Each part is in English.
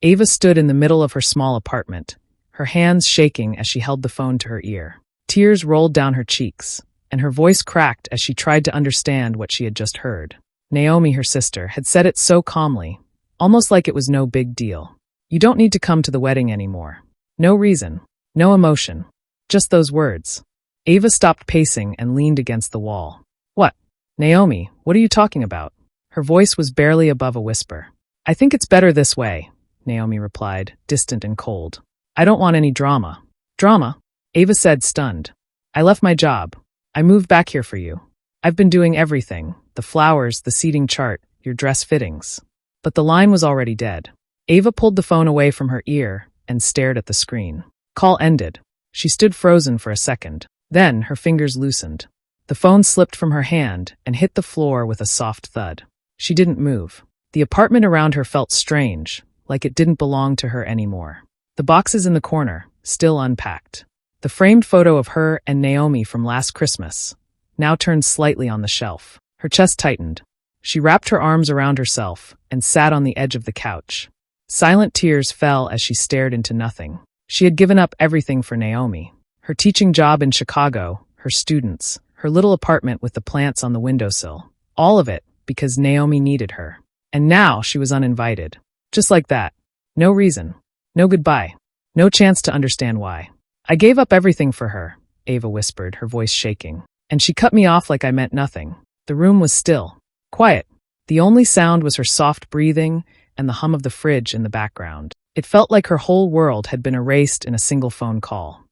Ava stood in the middle of her small apartment, her hands shaking as she held the phone to her ear. Tears rolled down her cheeks, and her voice cracked as she tried to understand what she had just heard. Naomi, her sister, had said it so calmly, almost like it was no big deal. You don't need to come to the wedding anymore. No reason, no emotion, just those words. Ava stopped pacing and leaned against the wall. What? Naomi, what are you talking about? Her voice was barely above a whisper. I think it's better this way, Naomi replied, distant and cold. I don't want any drama. Drama? Ava said, stunned. I left my job. I moved back here for you. I've been doing everything, the flowers, the seating chart, your dress fittings. But the line was already dead. Ava pulled the phone away from her ear and stared at the screen. Call ended. She stood frozen for a second. Then her fingers loosened. The phone slipped from her hand and hit the floor with a soft thud. She didn't move. The apartment around her felt strange, like it didn't belong to her anymore. The boxes in the corner, still unpacked. The framed photo of her and Naomi from last Christmas, now turned slightly on the shelf. Her chest tightened. She wrapped her arms around herself and sat on the edge of the couch. Silent tears fell as she stared into nothing. She had given up everything for Naomi. Her teaching job in Chicago, her students, her little apartment with the plants on the windowsill. All of it because Naomi needed her. And now she was uninvited. Just like that. No reason. No goodbye. No chance to understand why. I gave up everything for her, Ava whispered, her voice shaking. And she cut me off like I meant nothing. The room was still. Quiet. The only sound was her soft breathing and the hum of the fridge in the background. It felt like her whole world had been erased in a single phone call.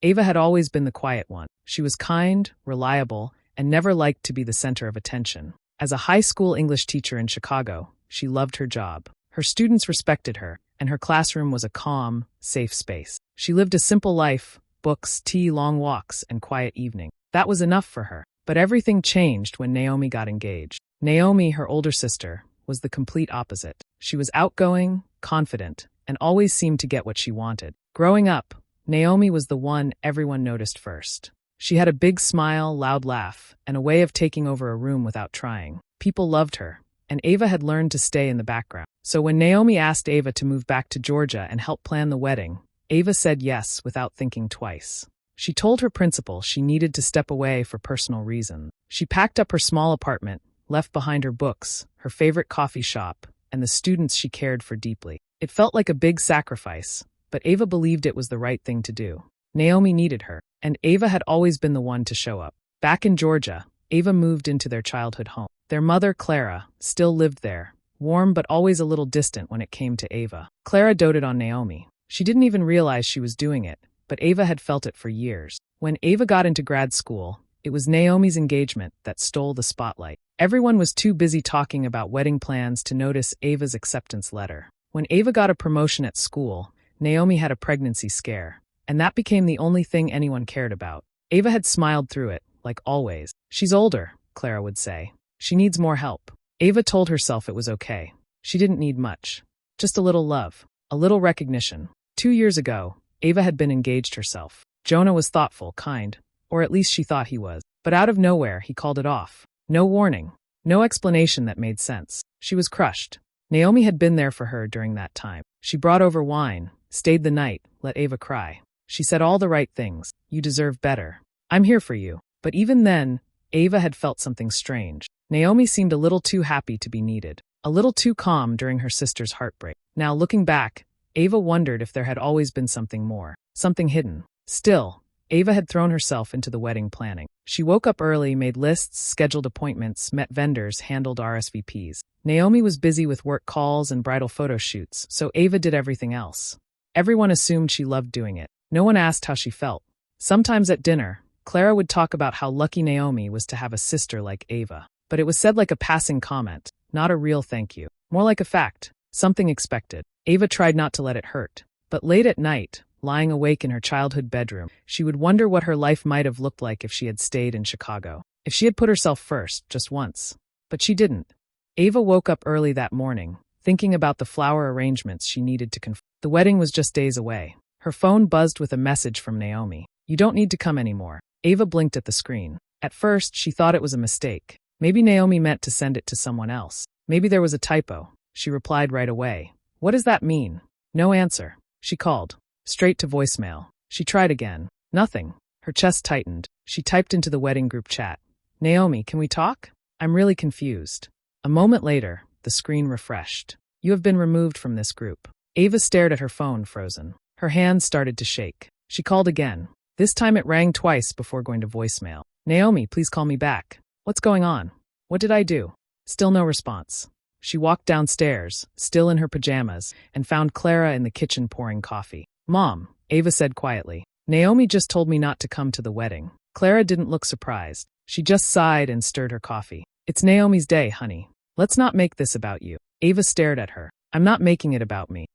Ava had always been the quiet one. She was kind, reliable, and never liked to be the center of attention. As a high school English teacher in Chicago, she loved her job. Her students respected her, and her classroom was a calm, safe space. She lived a simple life, books, tea, long walks, and quiet evenings. That was enough for her. But everything changed when Naomi got engaged. Naomi, her older sister, was the complete opposite. She was outgoing, confident, and always seemed to get what she wanted. Growing up, Naomi was the one everyone noticed first. She had a big smile, loud laugh, and a way of taking over a room without trying. People loved her, and Ava had learned to stay in the background. So when Naomi asked Ava to move back to Georgia and help plan the wedding, Ava said yes without thinking twice. She told her principal she needed to step away for personal reasons. She packed up her small apartment, left behind her books, her favorite coffee shop, and the students she cared for deeply. It felt like a big sacrifice, but Ava believed it was the right thing to do. Naomi needed her, and Ava had always been the one to show up. Back in Georgia, Ava moved into their childhood home. Their mother, Clara, still lived there, warm but always a little distant when it came to Ava. Clara doted on Naomi. She didn't even realize she was doing it, but Ava had felt it for years. When Ava got into grad school, it was Naomi's engagement that stole the spotlight. Everyone was too busy talking about wedding plans to notice Ava's acceptance letter. When Ava got a promotion at school, Naomi had a pregnancy scare, and that became the only thing anyone cared about. Ava had smiled through it, like always. She's older, Clara would say. She needs more help. Ava told herself it was okay. She didn't need much. Just a little love, a little recognition. 2 years ago, Ava had been engaged herself. Jonah was thoughtful, kind, or at least she thought he was. But out of nowhere, he called it off. No warning, no explanation that made sense. She was crushed. Naomi had been there for her during that time. She brought over wine, stayed the night, let Ava cry. She said all the right things. You deserve better. I'm here for you. But even then, Ava had felt something strange. Naomi seemed a little too happy to be needed, a little too calm during her sister's heartbreak. Now, looking back, Ava wondered if there had always been something more, something hidden. Still, Ava had thrown herself into the wedding planning. She woke up early, made lists, scheduled appointments, met vendors, handled RSVPs. Naomi was busy with work calls and bridal photo shoots, so Ava did everything else. Everyone assumed she loved doing it. No one asked how she felt. Sometimes at dinner, Clara would talk about how lucky Naomi was to have a sister like Ava. But it was said like a passing comment, not a real thank you. More like a fact, something expected. Ava tried not to let it hurt. But late at night, lying awake in her childhood bedroom, she would wonder what her life might have looked like if she had stayed in Chicago. If she had put herself first, just once. But she didn't. Ava woke up early that morning, thinking about the flower arrangements she needed to confirm. The wedding was just days away. Her phone buzzed with a message from Naomi. You don't need to come anymore. Ava blinked at the screen. At first, she thought it was a mistake. Maybe Naomi meant to send it to someone else. Maybe there was a typo. She replied right away. What does that mean? No answer. She called. Straight to voicemail. She tried again. Nothing. Her chest tightened. She typed into the wedding group chat. Naomi, can we talk? I'm really confused. A moment later, the screen refreshed. You have been removed from this group. Ava stared at her phone, frozen. Her hands started to shake. She called again. This time it rang twice before going to voicemail. Naomi, please call me back. What's going on? What did I do? Still no response. She walked downstairs, still in her pajamas, and found Clara in the kitchen pouring coffee. Mom, Ava said quietly. Naomi just told me not to come to the wedding. Clara didn't look surprised. She just sighed and stirred her coffee. It's Naomi's day, honey. Let's not make this about you. Ava stared at her. I'm not making it about me.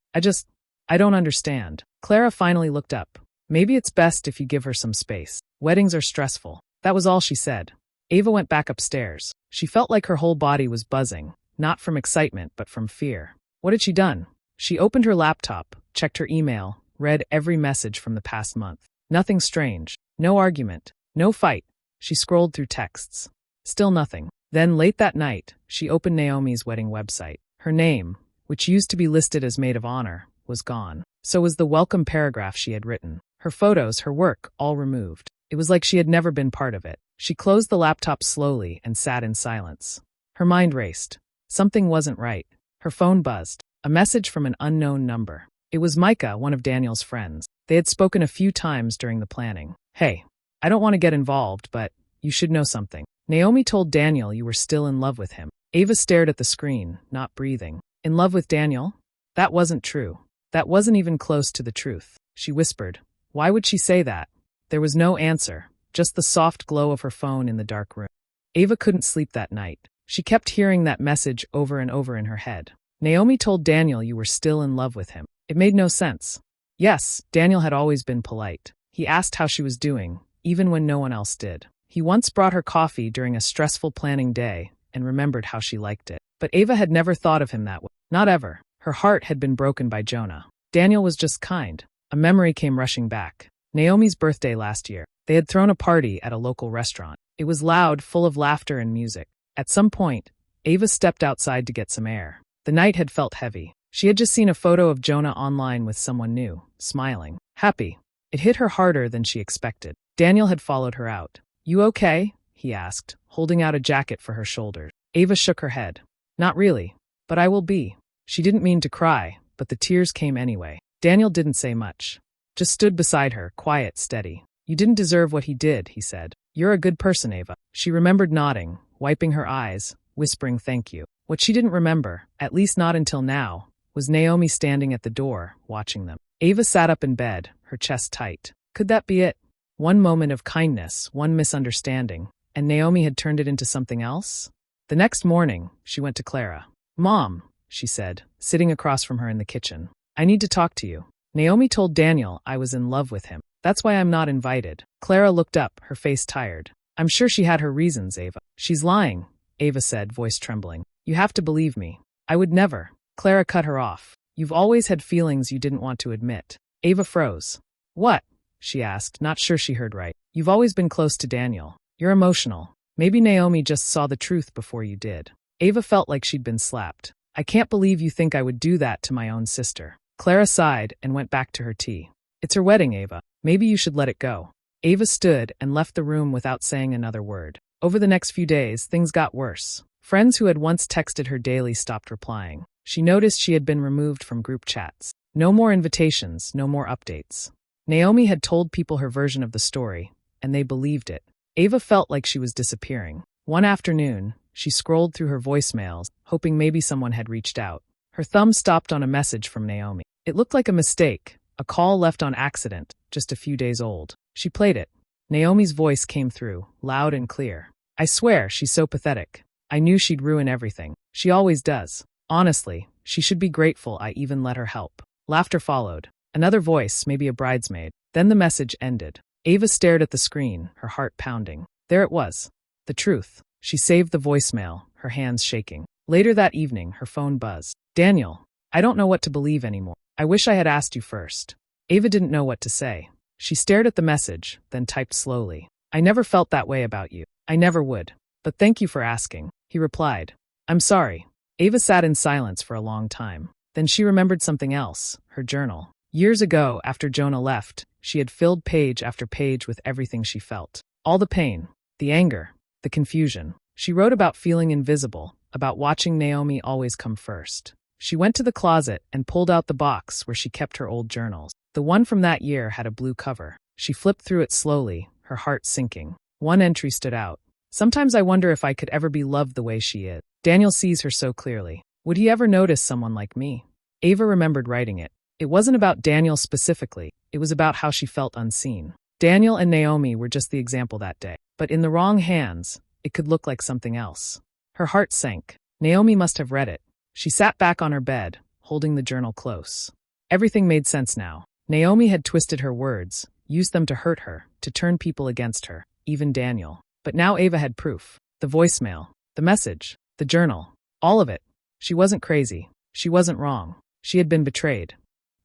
I don't understand. Clara finally looked up. Maybe it's best if you give her some space. Weddings are stressful. That was all she said. Ava went back upstairs. She felt like her whole body was buzzing, not from excitement but from fear. What had she done? She opened her laptop, checked her email, read every message from the past month. Nothing strange. No argument. No fight. She scrolled through texts. Still nothing. Then, late that night, she opened Naomi's wedding website. Her name, which used to be listed as maid of honor, was gone. So was the welcome paragraph she had written. Her photos, her work, all removed. It was like she had never been part of it. She closed the laptop slowly and sat in silence. Her mind raced. Something wasn't right. Her phone buzzed. A message from an unknown number. It was Micah, one of Daniel's friends. They had spoken a few times during the planning. Hey, I don't want to get involved, but you should know something. Naomi told Daniel you were still in love with him. Ava stared at the screen, not breathing. In love with Daniel? That wasn't true. That wasn't even close to the truth. She whispered. Why would she say that? There was no answer, just the soft glow of her phone in the dark room. Ava couldn't sleep that night. She kept hearing that message over and over in her head. Naomi told Daniel you were still in love with him. It made no sense. Yes, Daniel had always been polite. He asked how she was doing, even when no one else did. He once brought her coffee during a stressful planning day and remembered how she liked it. But Ava had never thought of him that way. Not ever. Her heart had been broken by Jonah. Daniel was just kind. A memory came rushing back. Naomi's birthday last year. They had thrown a party at a local restaurant. It was loud, full of laughter and music. At some point, Ava stepped outside to get some air. The night had felt heavy. She had just seen a photo of Jonah online with someone new, smiling, happy. It hit her harder than she expected. Daniel had followed her out. You okay? He asked, holding out a jacket for her shoulders. Ava shook her head. Not really, but I will be. She didn't mean to cry, but the tears came anyway. Daniel didn't say much. Just stood beside her, quiet, steady. You didn't deserve what he did, he said. You're a good person, Ava. She remembered nodding, wiping her eyes, whispering thank you. What she didn't remember, at least not until now, was Naomi standing at the door, watching them. Ava sat up in bed, her chest tight. Could that be it? One moment of kindness, one misunderstanding, and Naomi had turned it into something else? The next morning, she went to Clara. Mom, she said, sitting across from her in the kitchen. I need to talk to you. Naomi told Daniel I was in love with him. That's why I'm not invited. Clara looked up, her face tired. I'm sure she had her reasons, Ava. She's lying, Ava said, voice trembling. You have to believe me. I would never. Clara cut her off. You've always had feelings you didn't want to admit. Ava froze. What? She asked, not sure she heard right. You've always been close to Daniel. You're emotional. Maybe Naomi just saw the truth before you did. Ava felt like she'd been slapped. I can't believe you think I would do that to my own sister. Clara sighed and went back to her tea. It's her wedding, Ava. Maybe you should let it go. Ava stood and left the room without saying another word. Over the next few days, things got worse. Friends who had once texted her daily stopped replying. She noticed she had been removed from group chats. No more invitations, no more updates. Naomi had told people her version of the story, and they believed it. Ava felt like she was disappearing. One afternoon, she scrolled through her voicemails, hoping maybe someone had reached out. Her thumb stopped on a message from Naomi. It looked like a mistake, a call left on accident, just a few days old. She played it. Naomi's voice came through, loud and clear. I swear, she's so pathetic. I knew she'd ruin everything. She always does. Honestly, she should be grateful I even let her help. Laughter followed. Another voice, maybe a bridesmaid. Then the message ended. Ava stared at the screen, her heart pounding. There it was. The truth. She saved the voicemail, her hands shaking. Later that evening, her phone buzzed. Daniel, I don't know what to believe anymore. I wish I had asked you first. Ava didn't know what to say. She stared at the message, then typed slowly. I never felt that way about you. I never would. But thank you for asking. He replied. I'm sorry. Ava sat in silence for a long time. Then she remembered something else, her journal. Years ago, after Jonah left, she had filled page after page with everything she felt. All the pain, the anger, the confusion. She wrote about feeling invisible, about watching Naomi always come first. She went to the closet and pulled out the box where she kept her old journals. The one from that year had a blue cover. She flipped through it slowly, her heart sinking. One entry stood out. Sometimes I wonder if I could ever be loved the way she is. Daniel sees her so clearly. Would he ever notice someone like me? Ava remembered writing it. It wasn't about Daniel specifically. It was about how she felt unseen. Daniel and Naomi were just the example that day. But in the wrong hands, it could look like something else. Her heart sank. Naomi must have read it. She sat back on her bed, holding the journal close. Everything made sense now. Naomi had twisted her words, used them to hurt her, to turn people against her, even Daniel. But now Ava had proof. The voicemail, the message, the journal, all of it. She wasn't crazy. She wasn't wrong. She had been betrayed.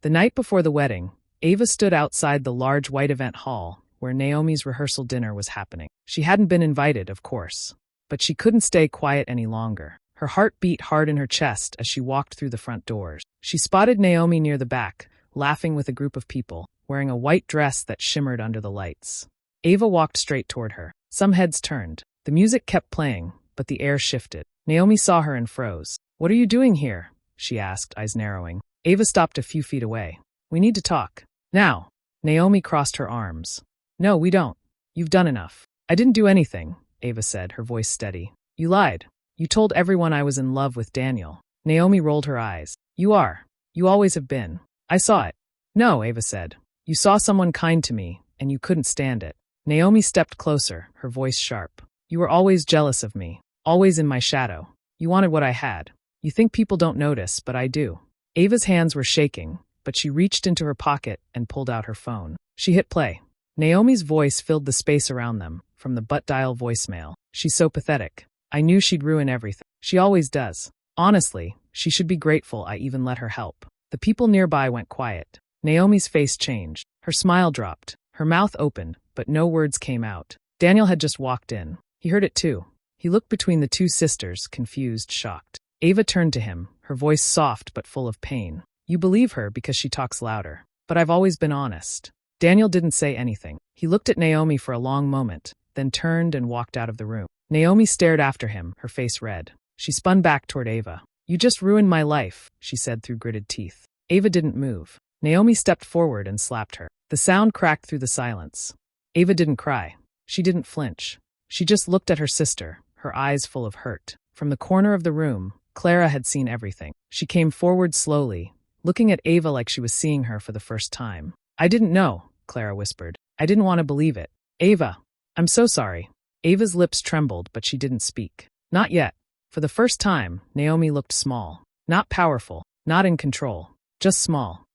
The night before the wedding, Ava stood outside the large white event hall where Naomi's rehearsal dinner was happening. She hadn't been invited, of course, but she couldn't stay quiet any longer. Her heart beat hard in her chest as she walked through the front doors. She spotted Naomi near the back, laughing with a group of people, wearing a white dress that shimmered under the lights. Ava walked straight toward her. Some heads turned. The music kept playing, but the air shifted. Naomi saw her and froze. "What are you doing here?" she asked, eyes narrowing. Ava stopped a few feet away. "We need to talk. Now." Naomi crossed her arms. "No, we don't. You've done enough." "I didn't do anything," Ava said, her voice steady. "You lied. You told everyone I was in love with Daniel." Naomi rolled her eyes. "You are. You always have been. I saw it." "No," Ava said. "You saw someone kind to me, and you couldn't stand it." Naomi stepped closer, her voice sharp. "You were always jealous of me, always in my shadow. You wanted what I had. You think people don't notice, but I do." Ava's hands were shaking, but she reached into her pocket and pulled out her phone. She hit play. Naomi's voice filled the space around them, from the butt dial voicemail. "She's so pathetic. I knew she'd ruin everything. She always does. Honestly, she should be grateful I even let her help." The people nearby went quiet. Naomi's face changed. Her smile dropped. Her mouth opened, but no words came out. Daniel had just walked in. He heard it too. He looked between the two sisters, confused, shocked. Ava turned to him, her voice soft but full of pain. "You believe her because she talks louder. But I've always been honest." Daniel didn't say anything. He looked at Naomi for a long moment, then turned and walked out of the room. Naomi stared after him, her face red. She spun back toward Ava. "You just ruined my life," she said through gritted teeth. Ava didn't move. Naomi stepped forward and slapped her. The sound cracked through the silence. Ava didn't cry. She didn't flinch. She just looked at her sister, her eyes full of hurt. From the corner of the room, Clara had seen everything. She came forward slowly, looking at Ava like she was seeing her for the first time. "I didn't know," Clara whispered. "I didn't want to believe it. Ava, I'm so sorry." Ava's lips trembled, but she didn't speak. Not yet. For the first time, Naomi looked small. Not powerful, not in control, just small.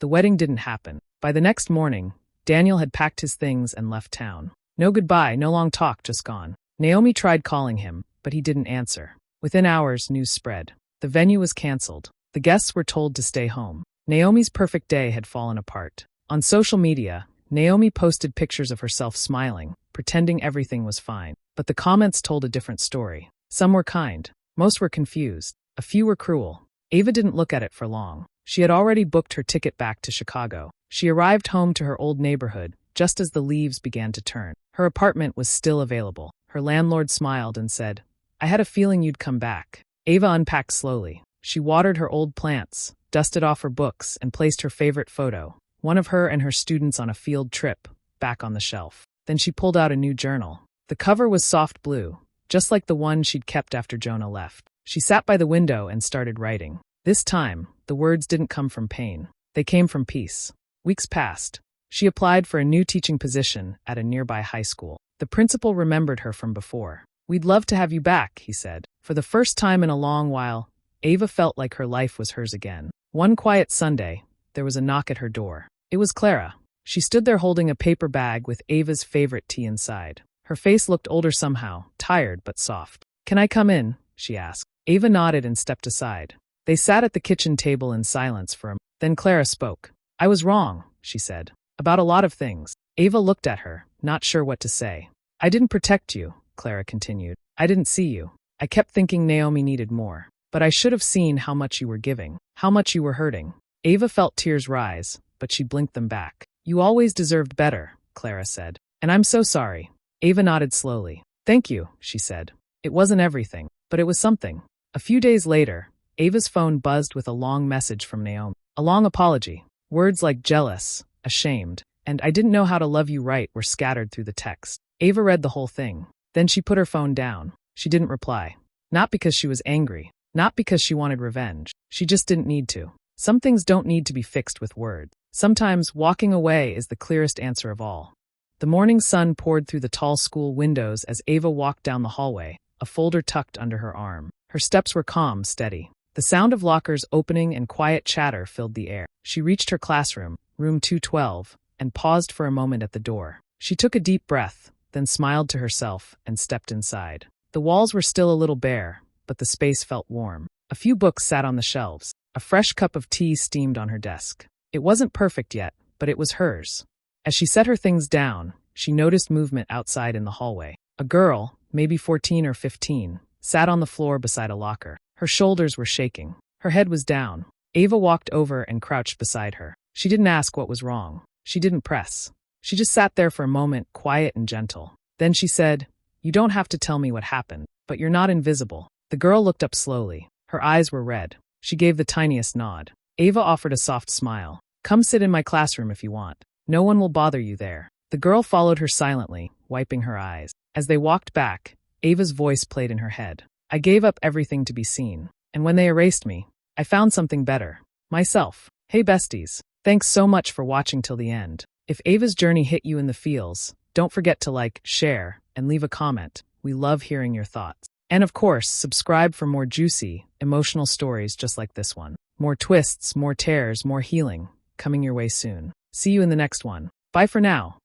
The wedding didn't happen. By the next morning, Daniel had packed his things and left town. No goodbye, no long talk, just gone. Naomi tried calling him, but he didn't answer. Within hours, news spread. The venue was canceled. The guests were told to stay home. Naomi's perfect day had fallen apart. On social media, Naomi posted pictures of herself smiling, pretending everything was fine. But the comments told a different story. Some were kind. Most were confused. A few were cruel. Ava didn't look at it for long. She had already booked her ticket back to Chicago. She arrived home to her old neighborhood, just as the leaves began to turn. Her apartment was still available. Her landlord smiled and said, "I had a feeling you'd come back." Ava unpacked slowly. She watered her old plants, dusted off her books, and placed her favorite photo, one of her and her students on a field trip, back on the shelf. Then she pulled out a new journal. The cover was soft blue, just like the one she'd kept after Jonah left. She sat by the window and started writing. This time, the words didn't come from pain. They came from peace. Weeks passed. She applied for a new teaching position at a nearby high school. The principal remembered her from before. "We'd love to have you back," he said. For the first time in a long while, Ava felt like her life was hers again. One quiet Sunday, there was a knock at her door. It was Clara. She stood there holding a paper bag with Ava's favorite tea inside. Her face looked older somehow, tired but soft. "Can I come in?" she asked. Ava nodded and stepped aside. They sat at the kitchen table in silence for a moment. Then Clara spoke. "I was wrong," she said, "about a lot of things." Ava looked at her, not sure what to say. "I didn't protect you," Clara continued. "I didn't see you. I kept thinking Naomi needed more. But I should have seen how much you were giving, how much you were hurting. Ava felt tears rise, but she blinked them back. You always deserved better, Clara said. And I'm so sorry. Ava nodded slowly. Thank you, she said. It wasn't everything, but it was something. A few days later, Ava's phone buzzed with a long message from Naomi. A long apology. Words like jealous, ashamed, and I didn't know how to love you right were scattered through the text. Ava read the whole thing. Then she put her phone down. She didn't reply. Not because she was angry. Not because she wanted revenge. She just didn't need to. Some things don't need to be fixed with words. Sometimes walking away is the clearest answer of all. The morning sun poured through the tall school windows as Ava walked down the hallway, a folder tucked under her arm. Her steps were calm, steady. The sound of lockers opening and quiet chatter filled the air. She reached her classroom, room 212, and paused for a moment at the door. She took a deep breath, then smiled to herself and stepped inside. The walls were still a little bare, but the space felt warm. A few books sat on the shelves. A fresh cup of tea steamed on her desk. It wasn't perfect yet, but it was hers. As she set her things down, she noticed movement outside in the hallway. A girl, maybe 14 or 15, sat on the floor beside a locker. Her shoulders were shaking. Her head was down. Ava walked over and crouched beside her. She didn't ask what was wrong. She didn't press. She just sat there for a moment, quiet and gentle. Then she said, "You don't have to tell me what happened, but you're not invisible." The girl looked up slowly. Her eyes were red. She gave the tiniest nod. Ava offered a soft smile. "Come sit in my classroom if you want. No one will bother you there." The girl followed her silently, wiping her eyes. As they walked back, Ava's voice played in her head. "I gave up everything to be seen. And when they erased me, I found something better. Myself. Hey besties. Thanks so much for watching till the end. If Ava's journey hit you in the feels, don't forget to like, share, and leave a comment. We love hearing your thoughts. And of course, subscribe for more juicy, emotional stories just like this one. More twists, more tears, more healing, coming your way soon. See you in the next one. Bye for now.